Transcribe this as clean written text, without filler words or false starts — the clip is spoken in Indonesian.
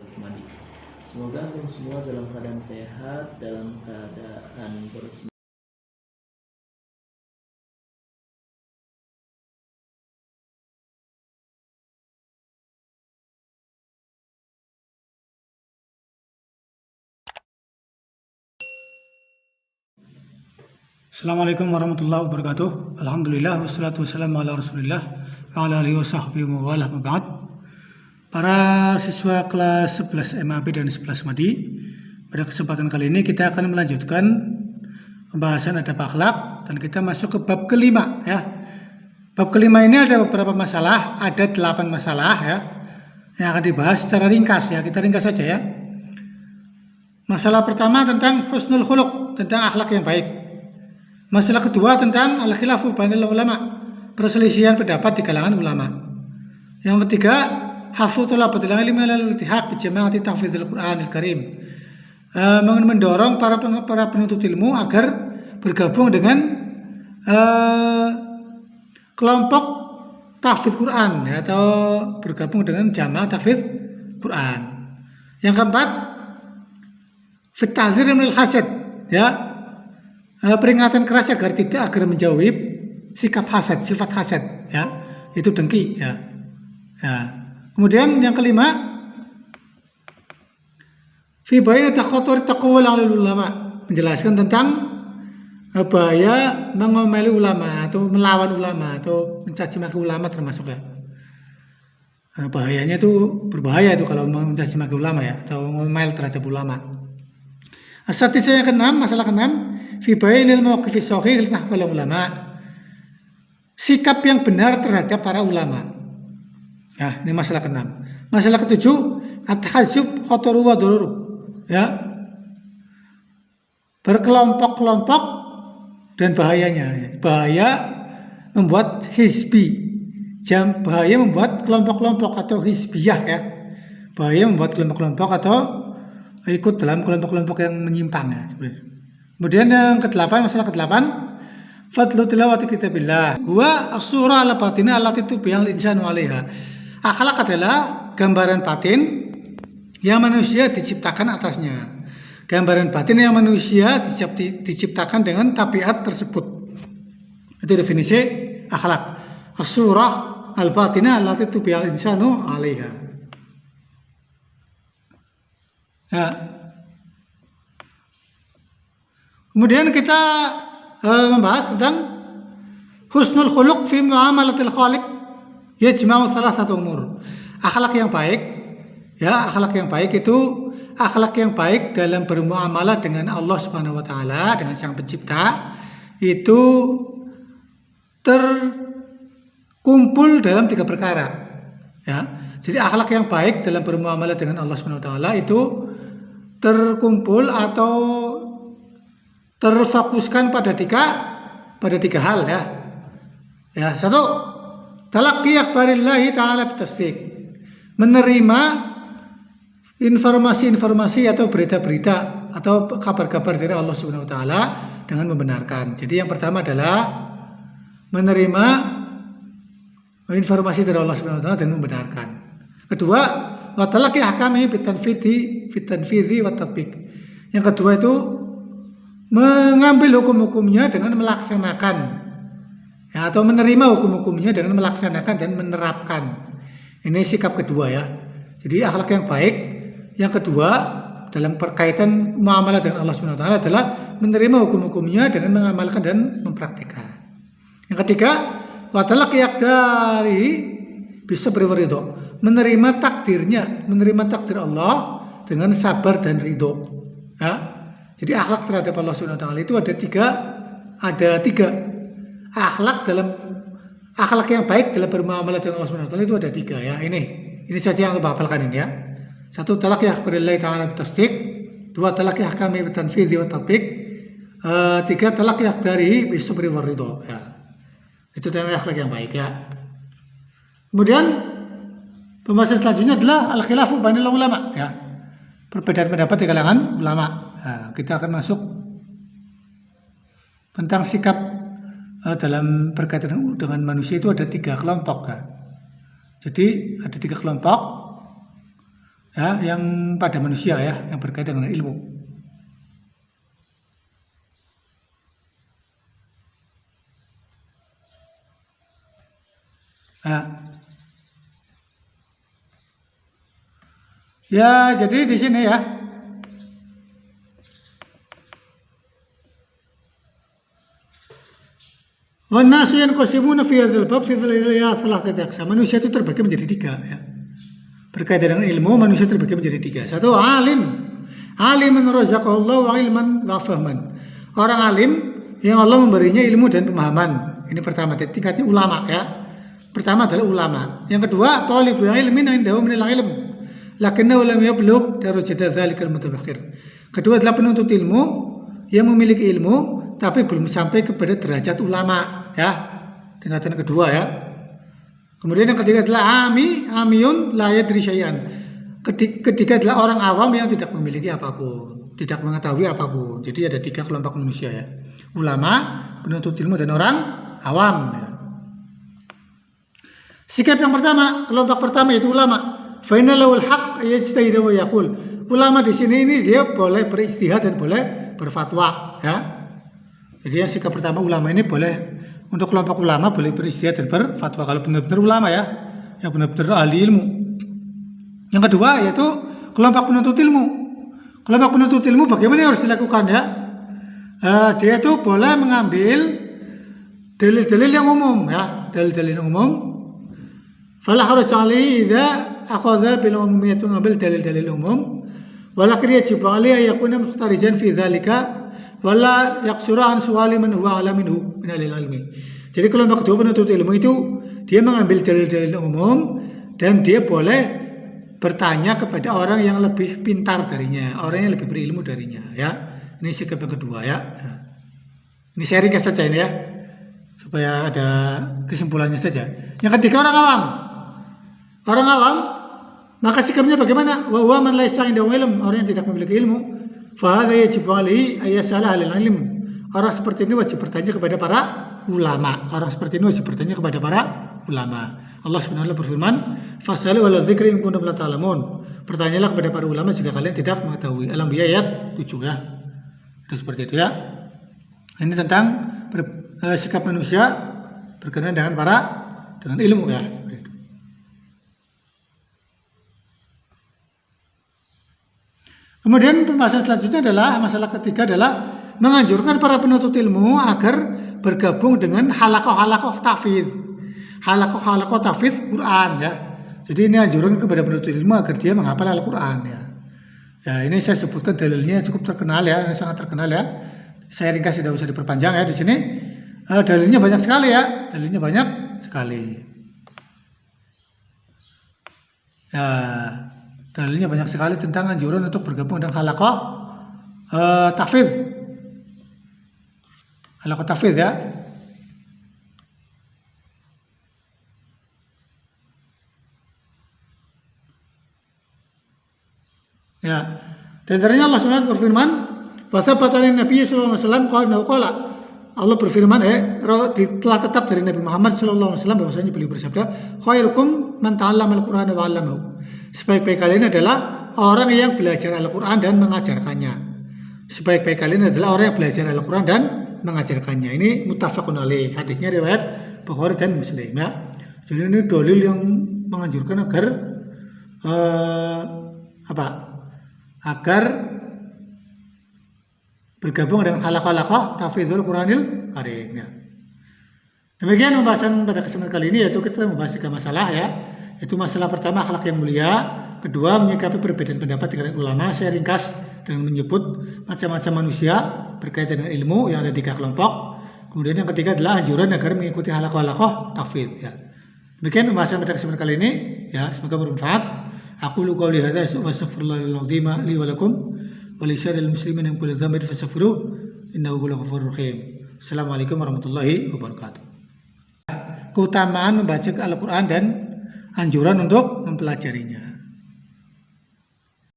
Asmadi. Semoga antum semua dalam keadaan sehat, dalam keadaan bersemangat. Assalamualaikum warahmatullahi wabarakatuh. Alhamdulillah wassalatu wassalamu ala Rasulillah wa ala alihi wasahbihi wa wala ba'd. Para siswa kelas 11 MAP dan 11 MADI, pada kesempatan kali ini kita akan melanjutkan pembahasan adab akhlak dan kita masuk ke bab kelima ya. Bab kelima ini ada beberapa masalah, ada 8 masalah ya yang akan dibahas secara ringkas ya. Kita ringkas saja ya. Masalah pertama tentang husnul khuluq, tentang akhlak yang baik. Masalah kedua tentang al-khilafu bainal ulama, perselisihan pendapat di kalangan ulama. Yang ketiga, hasu talabatul ilmi alal iltihaq bi jama'ati tahfidzul Qur'anil Karim. Mendorong para penuntut ilmu agar bergabung dengan kelompok tahfidz Quran ya, atau bergabung dengan jamaah tahfidz Quran. Yang keempat, fit tahdzir minal hasad ya. Peringatan keras agar menjauhi sikap hasad, sifat hasad ya, itu dengki ya. Kemudian yang kelima, fi bayan takhatur taqawul 'ala ulama, menjelaskan tentang bahaya mengomeli ulama atau melawan ulama atau mencaci maki ulama termasuk ya. Bahayanya itu berbahaya itu kalau mencaci maki ulama ya, atau ngomel terhadap ulama. As-sadisah yang keenam, masalah keenam, fi bayanil mawqifis shahih li tahfal ulama, sikap yang benar terhadap para ulama. Nah, ini masalah keenam. Masalah ketujuh, at-tahazzub khataru wa daruru ya, berkelompok-kelompok dan bahayanya. Bahaya membuat hizbi, bahaya membuat kelompok-kelompok atau hizbiyah ya. Bahaya membuat kelompok-kelompok atau ikut dalam kelompok-kelompok yang menyimpang ya. Kemudian yang ke-8, masalah ke-8, fadlu tilawati kitabillah huwa as-surah al-batinah allati tubi'al insanu 'alaiha. Akhlak adalah gambaran batin yang manusia diciptakan atasnya. Gambaran batin yang manusia diciptakan dengan tabiat tersebut. Itu definisi akhlak. As-surah al-batinah allati tubi'al insanu 'alaiha. Ya. Kemudian kita membahas tentang husnul khuluq fi muamalatil khaliq yajma'u salasatu umur. Akhlak yang baik ya, akhlak yang baik itu akhlak yang baik dalam bermuamalah dengan Allah Subhanahu wa taala, dengan Sang Pencipta, itu terkumpul dalam 3 perkara. Ya. Jadi akhlak yang baik dalam bermuamalah dengan Allah Subhanahu wa taala itu terkumpul atau terfokuskan pada tiga hal ya. Ya, satu, talaqqi akhbarillahi ta'ala bitasdiq, menerima informasi-informasi atau berita-berita atau kabar-kabar dari Allah Subhanahu wa taala dengan membenarkan. Jadi yang pertama adalah menerima informasi dari Allah Subhanahu wa taala dan membenarkan. Kedua, wa talaqqi ahkamihi bitanfidhi wa tatbiq. Yang kedua itu mengambil hukum-hukumnya dengan melaksanakan ya, atau menerima hukum-hukumnya dengan melaksanakan dan menerapkan. Ini sikap kedua ya. Jadi akhlak yang baik yang kedua dalam berkaitan muamalah dengan Allah Subhanahu wa taala adalah menerima hukum-hukumnya dengan mengamalkan dan mempraktikkan. Yang ketiga, wa talaqqi aqdari bisabri wa ridha, menerima takdirnya, menerima takdir Allah dengan sabar dan ridho ya. Jadi akhlak terhadap Allah Subhanahu wa taala itu ada tiga. Akhlak yang baik dalam bermuamalah dengan Allah Subhanahu wa taala itu ada 3 ya. Ini saja yang kita hafalkan ini ya. 1, talaqqi akhbarillahi ta'ala bitasdiq. 2, talaqqi ahkami bitanfidhi wa tatbiq. 3, talaqqi aqdarihi bisabri war ridha ya. Itu tentang akhlak yang baik ya. Kemudian pembahasan selanjutnya adalah al-khilafu bainal ulama ya. Perbedaan pendapat di kalangan ulama. Nah, kita akan masuk tentang sikap dalam berkaitan dengan manusia itu ada 3 kelompok. Jadi ada 3 kelompok. ya, yang pada manusia ya, yang berkaitan dengan ilmu. Nah, ya, jadi di sini ya. Wan-nasu yanqasimuna fi hadzal bab fi thalathati aqsam. Manusia itu terbagi menjadi 3 ya. Berkaitan dengan ilmu, manusia terbagi menjadi 3. Satu, alim. Aliman razaqahullahu ilman wa fahman. Orang alim yang Allah memberinya ilmu dan pemahaman. Ini pertama, tingkatnya ulama ya. Pertama adalah ulama. Yang kedua, talibul ilmin indahu minal ilm. Lakinnahu lam yablugh darajata dzalikal mutabakhir. Kedua adalah penuntut ilmu yang memiliki ilmu tapi belum sampai kepada derajat ulama ya. Tingkatan kedua ya. Kemudian yang ketiga adalah amiyun la yadri syai'an. Ketiga adalah orang awam yang tidak memiliki apapun, tidak mengetahui apapun. Jadi ada 3 kelompok manusia ya. Ulama, penuntut ilmu dan orang awam ya. Sikap yang pertama, kelompok pertama itu ulama. Fa inna lahul haqq yajtahid wa yaqul. Ulama di sini ini dia boleh beristihad dan boleh berfatwa ya. Jadi yang sikap pertama ulama ini boleh, untuk kelompok ulama boleh beristihad dan berfatwa kalau benar-benar ulama ya, yang benar-benar ahli ilmu. Yang kedua yaitu kelompok penuntut ilmu. Kelompok penuntut ilmu bagaimana yang harus dilakukan ya? Dia itu boleh mengambil dalil-dalil yang umum ya, dalil-dalil yang umum. Fala haraj alaihi idza akhadha bil umumiyat, mengambil dalil-dalil umum. Walakin yajib alaihi yakuna muhtarijan fi dzalika wala yaqsura an su'ali man huwa a'lam minhu min al-ilmi. Jadi kelompok kedua penuntut ilmu itu dia mengambil dalil-dalil umum dan dia boleh bertanya kepada orang yang lebih pintar darinya, orang yang lebih berilmu darinya ya. Ini sikap yang kedua ya. Ini saya ringkas saja ini ya, supaya ada kesimpulannya saja. Yang ketiga orang awam. Orang awam maka sikapnya bagaimana? Wa huwa man laysa indahu ilm, orang yang tidak memiliki ilmu. Fa hadza yajibu alaihi ayasala alil ilm. Orang seperti ini wajib bertanya kepada para ulama. Orang seperti ini wajib bertanya kepada para ulama. Allah Subhanahu wa taala berfirman, "Fas'alu ala dzikri in kuntum la ta'lamun." Bertanyalah kepada para ulama jika kalian tidak mengetahui. Al-Anbiya ayat 7 ya. Itu seperti itu ya. Ini tentang sikap manusia berkenaan dengan ilmu ya. Kemudian pembahasan selanjutnya adalah masalah ketiga adalah menganjurkan para penuntut ilmu agar bergabung dengan halakoh tahfidz. Halakoh tahfidz Quran ya. Jadi ini anjuran kepada penuntut ilmu agar dia menghafal Al-Quran ya. Ya, ini saya sebutkan dalilnya cukup terkenal ya, sangat terkenal ya. Saya ringkas, tidak usah diperpanjang ya di sini. Dalilnya banyak sekali ya, dalilnya banyak sekali. Ya, dalilnya banyak sekali tentang anjuran untuk bergabung dengan halakoh tahfidz. Halakoh tahfidz ya. Ya, dan darinya Allah SWT berfirman, "Wasabatan Nabi sallallahu alaihi wasallam qala." Allah berfirman telah tetap dari Nabi Muhammad sallallahu alaihi wasallam bahwasanya beliau bersabda, "Khairukum man ta'allama al-Qur'ana wa 'allamahu." Sebaik-baik kalian adalah orang yang belajar Al-Qur'an dan mengajarkannya. Sebaik-baik kalian adalah orang yang belajar Al-Qur'an dan mengajarkannya. Ini muttafaqun alaih. Hadisnya riwayat Bukhari dan Muslim ya. Jadi ini dalil yang menganjurkan agar agar bergabung dengan halakoh tahfidzul Quranil Karim ya. Demikian pembahasan pada kesempatan kali ini, yaitu kita membahas 3 masalah ya. Itu masalah pertama akhlak yang mulia, kedua menyikapi perbedaan pendapat dengan ulama. Saya ringkas dengan menyebut macam-macam manusia berkaitan dengan ilmu yang ada 3 kelompok. Kemudian yang ketiga adalah anjuran agar mengikuti halakoh tahfidz ya. Demikian pembahasan pada kesempatan kali ini ya, semoga bermanfaat. Aqulu qouli hadza wa astaghfirullahal azim li wa lakum wa li syarril muslimin min kulli dhanbin fastaghfiruhu innahu huwal ghafurur rahim. Assalamualaikum warahmatullahi wabarakatuh. Keutamaan membaca Al-Qur'an dan anjuran untuk mempelajarinya.